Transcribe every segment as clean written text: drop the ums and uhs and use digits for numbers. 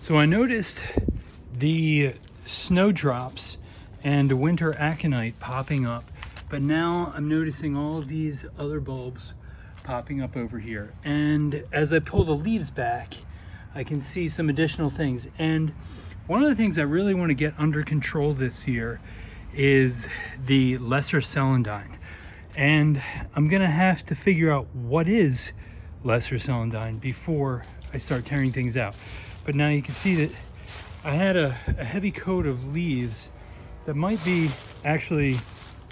So I noticed the snowdrops and the winter aconite popping up, but now I'm noticing all of these other bulbs popping up over here. And as I pull the leaves back, I can see some additional things. And one of the things I really want to get under control this year is the lesser celandine. And I'm gonna have to figure out what is lesser celandine before I start tearing things out. But now you can see that I had a heavy coat of leaves that might be actually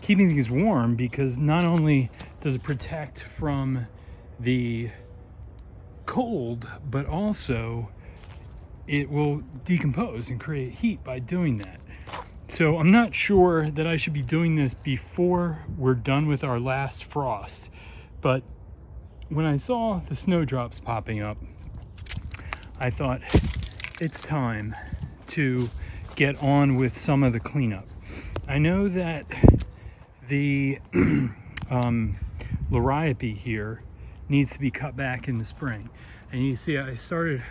keeping things warm, because not only does it protect from the cold, but also it will decompose and create heat by doing that. So I'm not sure that I should be doing this before we're done with our last frost, but when I saw the snowdrops popping up, I thought it's time to get on with some of the cleanup. I know that the liriope here needs to be cut back in the spring, and you see I started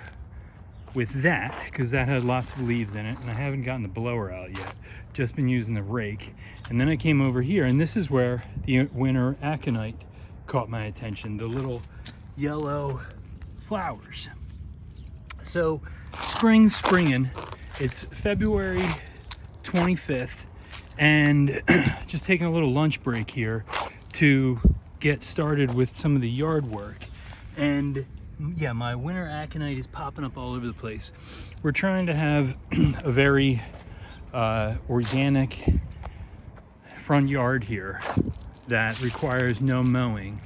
with that because that had lots of leaves in it, and I haven't gotten the blower out yet, just been using the rake. And then I came over here, and this is where the winter aconite caught my attention, the little yellow flowers. So springing. It's February 25th, and just taking a little lunch break here to get started with some of the yard work. And yeah, my winter aconite is popping up all over the place. We're trying to have a very organic front yard here that requires no mowing.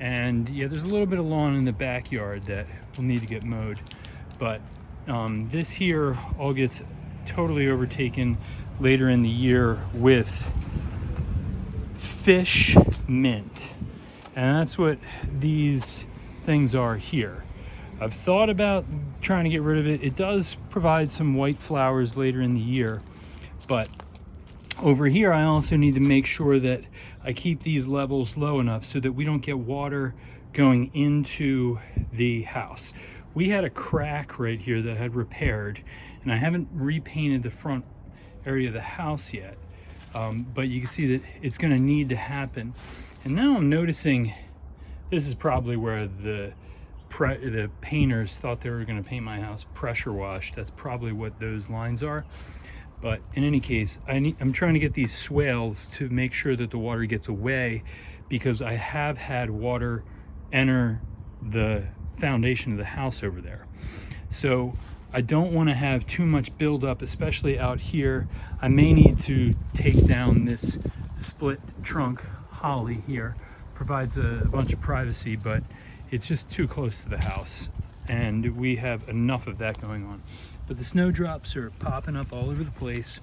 And yeah, there's a little bit of lawn in the backyard that will need to get mowed, but this here all gets totally overtaken later in the year with fish mint, and that's what these things are here. I've thought about trying to get rid of it. It does provide some white flowers later in the year, but over here I also need to make sure that I keep these levels low enough so that we don't get water going into the house. We had a crack right here that I had repaired, and I haven't repainted the front area of the house yet, but you can see that it's going to need to happen. And now I'm noticing this is probably where the painters thought they were going to paint my house pressure washed. That's probably what those lines are. But in any case, I'm trying to get these swales to make sure that the water gets away, because I have had water enter the foundation of the house over there. So I don't want to have too much buildup, especially out here. I may need to take down this split trunk holly here. Provides a bunch of privacy, but it's just too close to the house, and we have enough of that going on. But the snowdrops are popping up all over the place,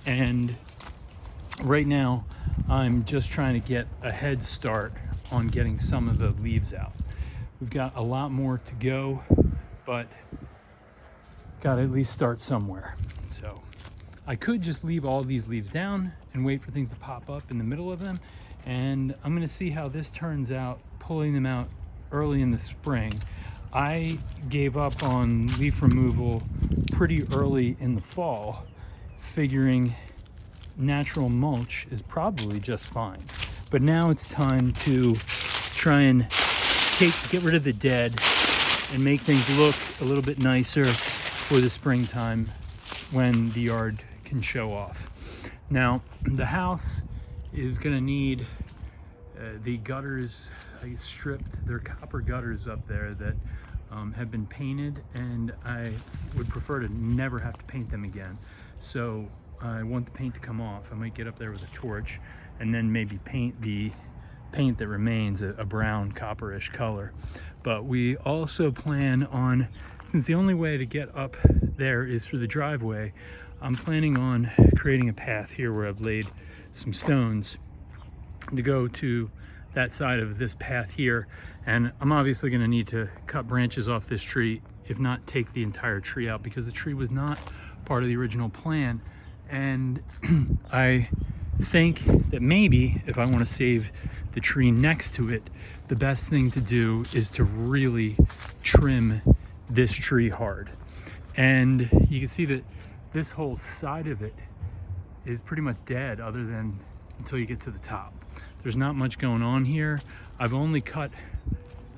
and right now I'm just trying to get a head start on getting some of the leaves out. We've got a lot more to go, but got to at least start somewhere. So I could just leave all these leaves down and wait for things to pop up in the middle of them, and I'm going to see how this turns out, pulling them out early in the spring. I gave up on leaf removal pretty early in the fall, figuring natural mulch is probably just fine. But now it's time to try and get rid of the dead and make things look a little bit nicer for the springtime when the yard can show off. Now, the house is going to need the gutters stripped. There are copper gutters up there that have been painted, and I would prefer to never have to paint them again. So I want the paint to come off. I might get up there with a torch and then maybe paint the paint that remains a brown copperish color. But we also plan on, since the only way to get up there is through the driveway, I'm planning on creating a path here where I've laid some stones to go to that side of this path here. And I'm obviously going to need to cut branches off this tree, if not take the entire tree out, because the tree was not part of the original plan. And I think that maybe if I want to save the tree next to it, the best thing to do is to really trim this tree hard. And you can see that this whole side of it is pretty much dead other than until you get to the top. There's not much going on here. I've only cut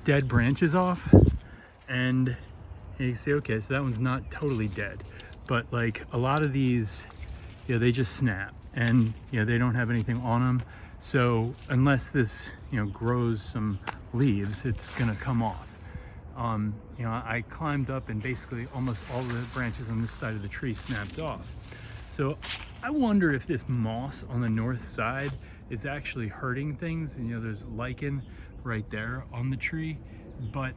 dead branches off, and you can see, okay, so that one's not totally dead, but like a lot of these, you know, they just snap, and you know, they don't have anything on them. So unless this, you know, grows some leaves, it's gonna come off. You know, I climbed up and basically almost all the branches on this side of the tree snapped off. So I wonder if this moss on the north side is actually hurting things. And you know, there's lichen right there on the tree. But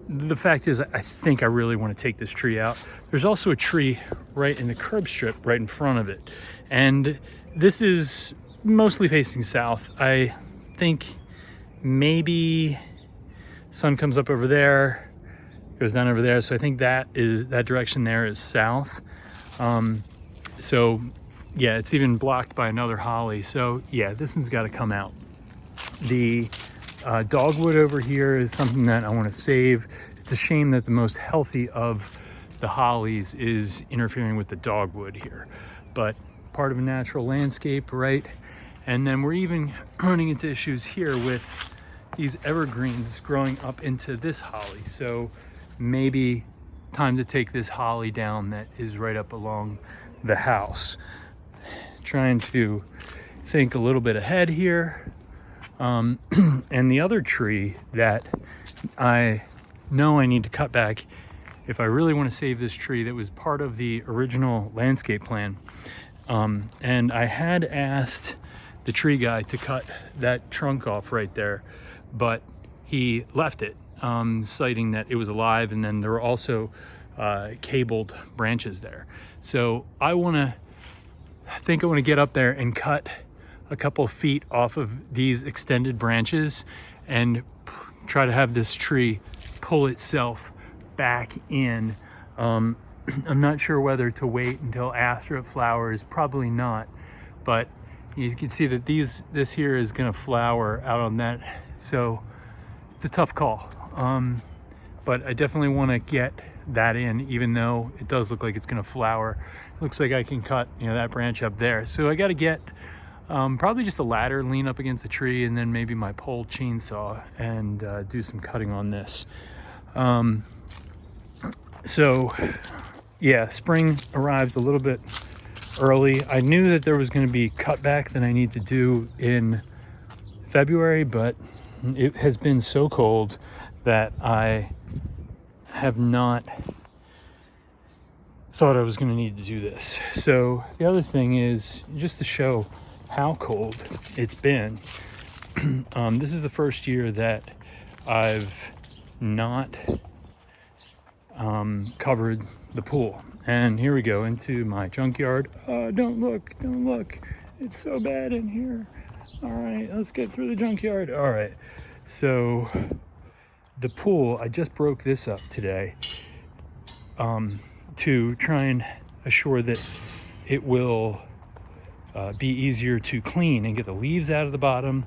the fact is, I think I really want to take this tree out. There's also a tree right in the curb strip right in front of it. And this is mostly facing south. I think maybe sun comes up over there, goes down over there. So I think that direction there is south. So yeah, it's even blocked by another holly. So yeah, this one's got to come out. The dogwood over here is something that I want to save. It's a shame that the most healthy of the hollies is interfering with the dogwood here, but part of a natural landscape, right? And then we're even running into issues here with these evergreens growing up into this holly. So maybe time to take this holly down that is right up along the house. Trying to think a little bit ahead here. And the other tree that I know I need to cut back if I really want to save this tree, that was part of the original landscape plan. And I had asked the tree guy to cut that trunk off right there, but he left it, citing that it was alive, and then there were also cabled branches there. So I think I want to get up there and cut a couple feet off of these extended branches and try to have this tree pull itself back in. I'm not sure whether to wait until after it flowers, probably not, but you can see that this here is going to flower out on that, so it's a tough call. But I definitely want to get that in, even though it does look like it's going to flower. It looks like I can cut, you know, that branch up there. So I got to get probably just a ladder, lean up against the tree, and then maybe my pole chainsaw and do some cutting on this. So yeah, spring arrived a little bit early. I knew that there was going to be cutback that I need to do in February, but it has been so cold that I have not thought I was going to need to do this. So the other thing is just to show how cold it's been. This is the first year that I've not covered the pool. And here we go into my junkyard. Oh, don't look. It's so bad in here. All right, let's get through the junkyard. All right, so the pool, I just broke this up today to try and assure that it will be easier to clean and get the leaves out of the bottom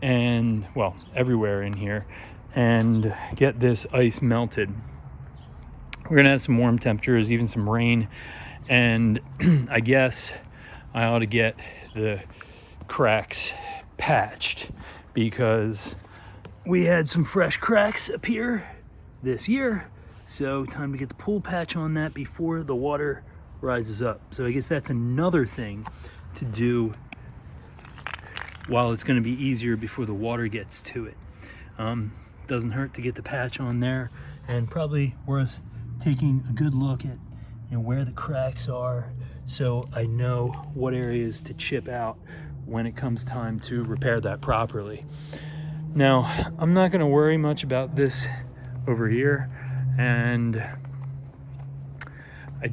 and, well, everywhere in here, and get this ice melted. We're gonna have some warm temperatures, even some rain, and I guess I ought to get the cracks patched because we had some fresh cracks appear this year. So time to get the pool patch on that before the water rises up. So I guess that's another thing to do while it's going to be easier before the water gets to it. Doesn't hurt to get the patch on there, and probably worth taking a good look at, you know, where the cracks are, so I know what areas to chip out when it comes time to repair that properly. Now, I'm not going to worry much about this over here, and I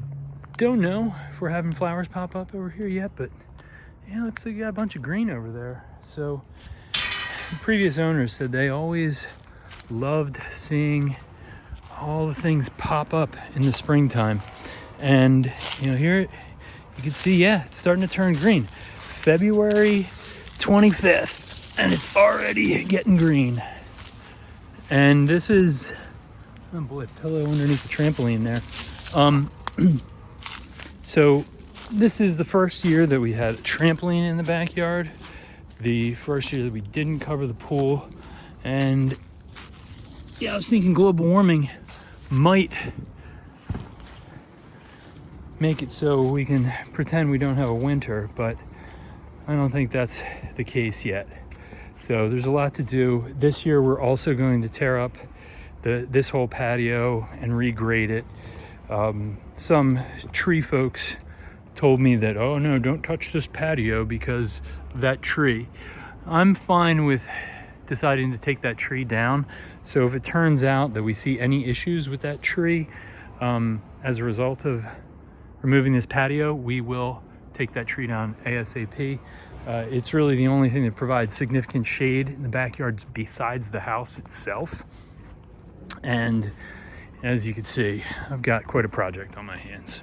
don't know if we're having flowers pop up over here yet, but yeah, looks like you got a bunch of green over there. So the previous owners said they always loved seeing all the things pop up in the springtime. And you know, here you can see, yeah, it's starting to turn green. February 25th, and it's already getting green. And this is, oh boy, pillow underneath the trampoline there. So this is the first year that we had a trampoline in the backyard. The first year that we didn't cover the pool. And yeah, I was thinking global warming might make it so we can pretend we don't have a winter, but I don't think that's the case yet. So there's a lot to do. This year we're also going to tear up this whole patio and regrade it. Some tree folks told me that, oh no, don't touch this patio because of that tree. I'm fine with deciding to take that tree down. So if it turns out that we see any issues with that tree as a result of removing this patio, we will take that tree down ASAP. It's really the only thing that provides significant shade in the backyard besides the house itself. And as you can see, I've got quite a project on my hands.